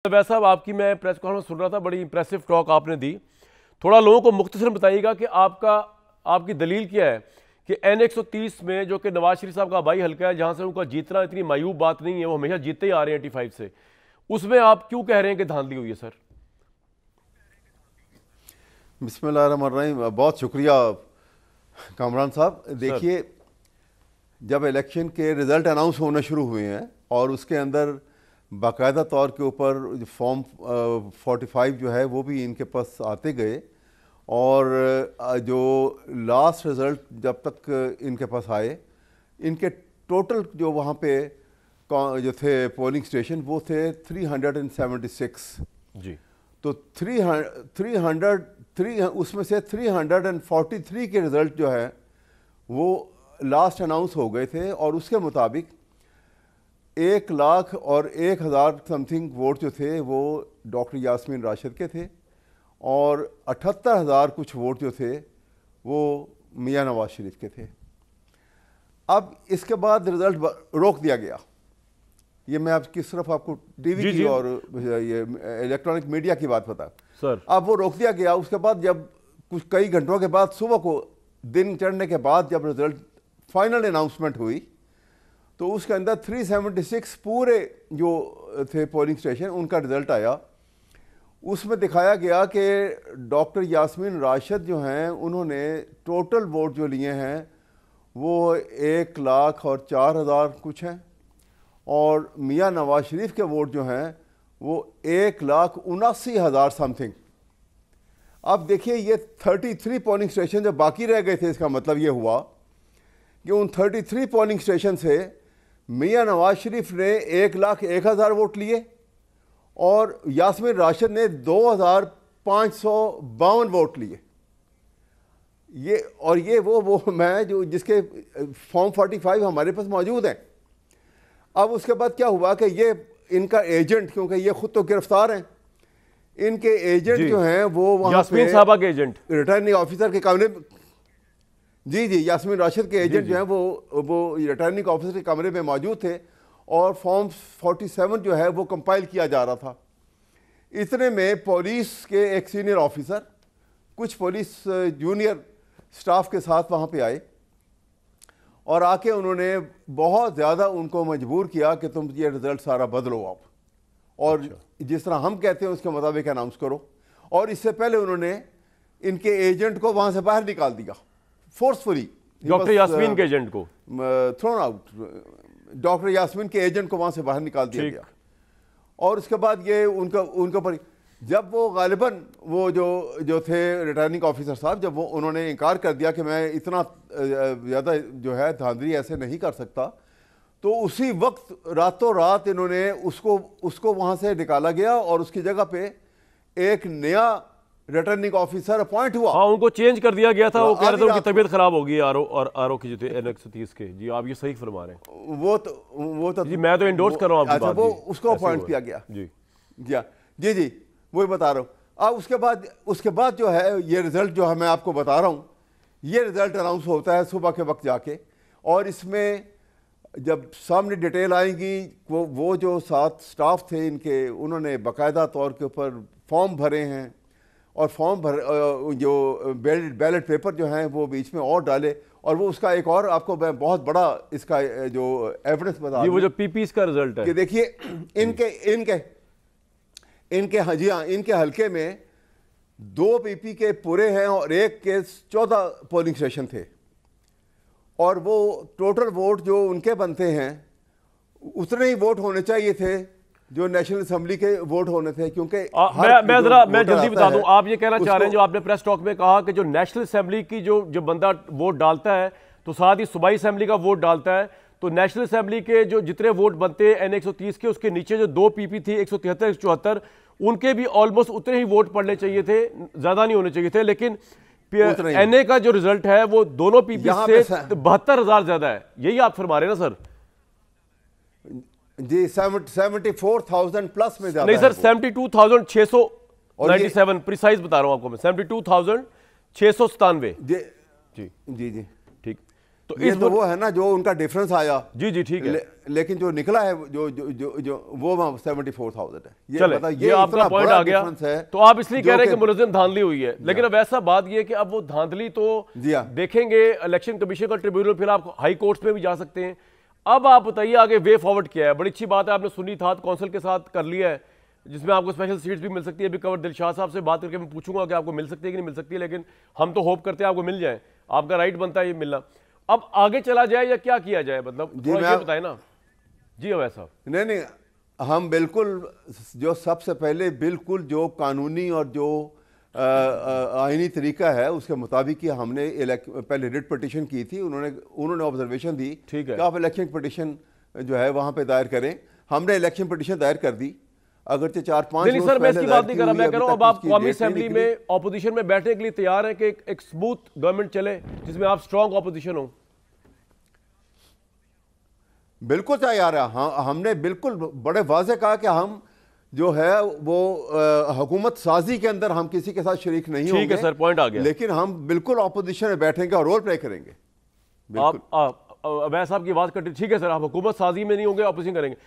वैसा साहब, आपकी मैं प्रेस कॉन्फ्रेंस सुन रहा था, बड़ी इंप्रेसिव टॉक आपने दी। थोड़ा लोगों को मुख्तसर बताइएगा कि आपकी दलील क्या है कि N130 में, जो कि नवाज शरीफ साहब का भाई हल्का है, जहां से उनका जीतना इतनी मायूब बात नहीं है, वो हमेशा जीतते ही आ रहे हैं 85 से, उसमें आप क्यों कह रहे हैं कि धांधली हुई है? सर बिस्मिल्लाहिर्रहमानिर्रहीम। बहुत शुक्रिया कामरान साहब। देखिए, जब इलेक्शन के रिज़ल्ट अनाउंस होने शुरू हुए हैं और उसके अंदर बाकायदा तौर के ऊपर फॉर्म 45 जो है वो भी इनके पास आते गए, और जो लास्ट रिज़ल्ट जब तक इनके पास आए, इनके टोटल जो वहाँ पे जो थे पोलिंग स्टेशन वो थे 376 जी। तो 300 उसमें से 343 के रिज़ल्ट जो है वो लास्ट अनाउंस हो गए थे, और उसके मुताबिक 1,01,000 समथिंग वोट जो थे वो डॉक्टर यास्मीन राशिद के थे, और 78,000 कुछ वोट जो थे वो मियां नवाज शरीफ के थे। अब इसके बाद रिज़ल्ट रोक दिया गया। ये मैं आपकी सिर्फ आपको टीवी की और ये इलेक्ट्रॉनिक मीडिया की बात बता सर। अब वो रोक दिया गया। उसके बाद जब कई घंटों के बाद सुबह को दिन चढ़ने के बाद जब रिज़ल्ट फाइनल अनाउंसमेंट हुई, तो उसके अंदर 376 पूरे जो थे पोलिंग स्टेशन उनका रिज़ल्ट आया। उसमें दिखाया गया कि डॉक्टर यास्मीन राशिद जो हैं उन्होंने टोटल वोट जो लिए हैं वो 1,04,000 कुछ हैं, और मियां नवाज शरीफ के वोट जो हैं वो 1,79,000 समथिंग। अब देखिए, ये 33 पोलिंग स्टेशन जो बाकी रह गए थे, इसका मतलब ये हुआ कि उन 33 पोलिंग स्टेशन से मियां नवाज शरीफ ने 1,01,000 वोट लिए, और यास्मीन राशिद ने 2,552 वोट लिए। ये वो मैं जो जिसके फॉर्म 45 हमारे पास मौजूद हैं। अब उसके बाद क्या हुआ कि ये इनका एजेंट, क्योंकि ये खुद तो गिरफ्तार हैं, इनके एजेंट जो हैं वो वहाँ यास्मीन साहबा के एजेंट, रिटर्निंग ऑफिसर के कमरे, जी यास्मीन राशिद के एजेंट जो हैं वो रिटर्निंग ऑफिसर के कमरे में मौजूद थे, और फॉर्म 47 जो है वो कंपाइल किया जा रहा था। इतने में पुलिस के एक सीनियर ऑफिसर कुछ पुलिस जूनियर स्टाफ के साथ वहाँ पे आए, और आके उन्होंने बहुत ज़्यादा उनको मजबूर किया कि तुम ये रिज़ल्ट सारा बदलो आप, और जिस तरह हम कहते हैं उसके मुताबिक अनाउंस करो। और इससे पहले उन्होंने इनके एजेंट को वहाँ से बाहर निकाल दिया फोर्सफुली। डॉक्टर यास्मीन के एजेंट को थ्रोन आउट, डॉक्टर यास्मीन के एजेंट को वहाँ से बाहर निकाल दिया गया। और उसके बाद ये उनका पर जब वो गालिबन वो जो थे रिटर्निंग ऑफिसर साहब, जब वो उन्होंने इनकार कर दिया कि मैं इतना ज़्यादा जो है धांधली ऐसे नहीं कर सकता, तो उसी वक्त रातों रात इन्होंने उसको वहाँ से निकाला गया, और उसकी जगह पे एक नया रिटर्निंग ऑफिसर अपॉइंट हुआ। हाँ, उनको चेंज कर दिया गया था। वो कह रहे थे उनकी तबीयत खराब होगी आरओ की जो थे N130 के। जी, आप ये सही फरमा रहे हैं। वो तो जी, मैं तो इंडोर्स कर रहा हूँ आपकी बात। वो उसको अपॉइंट किया गया। जी वही बता रहा हूँ। अब उसके बाद जो है ये रिज़ल्ट जो है मैं आपको बता रहा हूँ, ये रिज़ल्ट अनाउंस होता है सुबह के वक्त जाके, और इसमें जब सामने डिटेल आएंगी, वो जो 7 स्टाफ थे इनके, उन्होंने बाकायदा तौर के ऊपर फॉर्म भरे हैं, और फॉर्म जो बैलेट पेपर जो हैं वो बीच में और डाले, और वो उसका एक और आपको मैं बहुत बड़ा इसका जो एविडेंस बता दूं, वो जो पीपीस का रिजल्ट है कि देखिए इनके हल्के में 2 पीपी के पूरे हैं और एक के 14 पोलिंग स्टेशन थे, और वो टोटल वोट जो उनके बनते हैं उतने ही वोट होने चाहिए थे जो नेशनल असेंबली के वोट होने थे। क्योंकि मैं जल्दी बता दूं, आप ये कहना चाह रहे हैं, जो आपने प्रेस टॉक में कहा कि जो नेशनल असेंबली की जो बंदा वोट डालता है तो साथ ही सूबाई असेंबली का वोट डालता है, तो नेशनल असेंबली के जो जितने वोट बनते हैं N130 के, उसके नीचे जो 2 पीपी थी 173 174, उनके भी ऑलमोस्ट उतने ही वोट पड़ने चाहिए थे, ज्यादा नहीं होने चाहिए थे। लेकिन NA का जो रिजल्ट है वो दोनों पीपी से 72,000 ज्यादा है। यही आप फरमा रहे हैं ना सर? जी, 74,000 प्लस में ज्यादा नहीं सर, 72,697 प्रिसाइज बता रहा हूं आपको मैं, 72,697। जी ठीक। तो ये इस तो वो है ना जो उनका डिफरेंस आया। जी जी ठीक है। लेकिन जो निकला है जो वो 74,000 है। ये चले, मतलब ये आपका पॉइंट आ गया। है, तो आप इसलिए कह रहे हैं कि मुलजिम धांधली हुई है, लेकिन अब ऐसा बात ये है कि अब वो धांधली तो देखेंगे इलेक्शन कमीशन का ट्रिब्यूनल, फिर आप हाई कोर्ट में भी जा सकते हैं। अब आप बताइए आगे वे फॉरवर्ड क्या है। बड़ी अच्छी बात है, आपने सुन्नी थात कौंसिल के साथ कर लिया है, जिसमें आपको स्पेशल सीट्स भी मिल सकती है। अभी कवर दिलशाद साहब से बात करके मैं पूछूंगा कि आपको मिल सकती है कि नहीं मिल सकती है, लेकिन हम तो होप करते हैं आपको मिल जाए, आपका राइट बनता है ये मिलना। अब आगे चला जाए या क्या किया जाए, मतलब थोड़ा ये बताए ना जी। अब ऐसा नहीं, हम बिल्कुल जो सबसे पहले बिल्कुल जो कानूनी और जो आईनी तरीका है उसके मुताबिक ही हमने पहले रिट पिटीशन की थी। उन्होंने ऑब्जर्वेशन दी कि आप इलेक्शन पिटीशन जो है वहां पे दायर करें। हमने इलेक्शन पिटीशन दायर कर दी, अगरचे 4-5 नहीं सर, मैं इसकी बात नहीं कर रहा। मैं कह रहा हूं अब आप कौमी असेंबली में ऑपोजिशन में बैठने के लिए तैयार हैं कि एक स्मूथ गवर्नमेंट चले जिसमें आप स्ट्रांग ऑपोजिशन हो? बिल्कुल तैयार है। हाँ, हमने बिल्कुल बड़े वाज़े कहा कि हम जो है वो हुकूमत साजी के अंदर हम किसी के साथ शरीक नहीं होंगे। ठीक है सर, पॉइंट आ गया। लेकिन हम बिल्कुल ऑपोजिशन में बैठेंगे और रोल प्ले करेंगे। आप अवैध साहब की बात करते, ठीक है सर, आप हुकूमत साजी में नहीं होंगे, ऑपोजिशन करेंगे।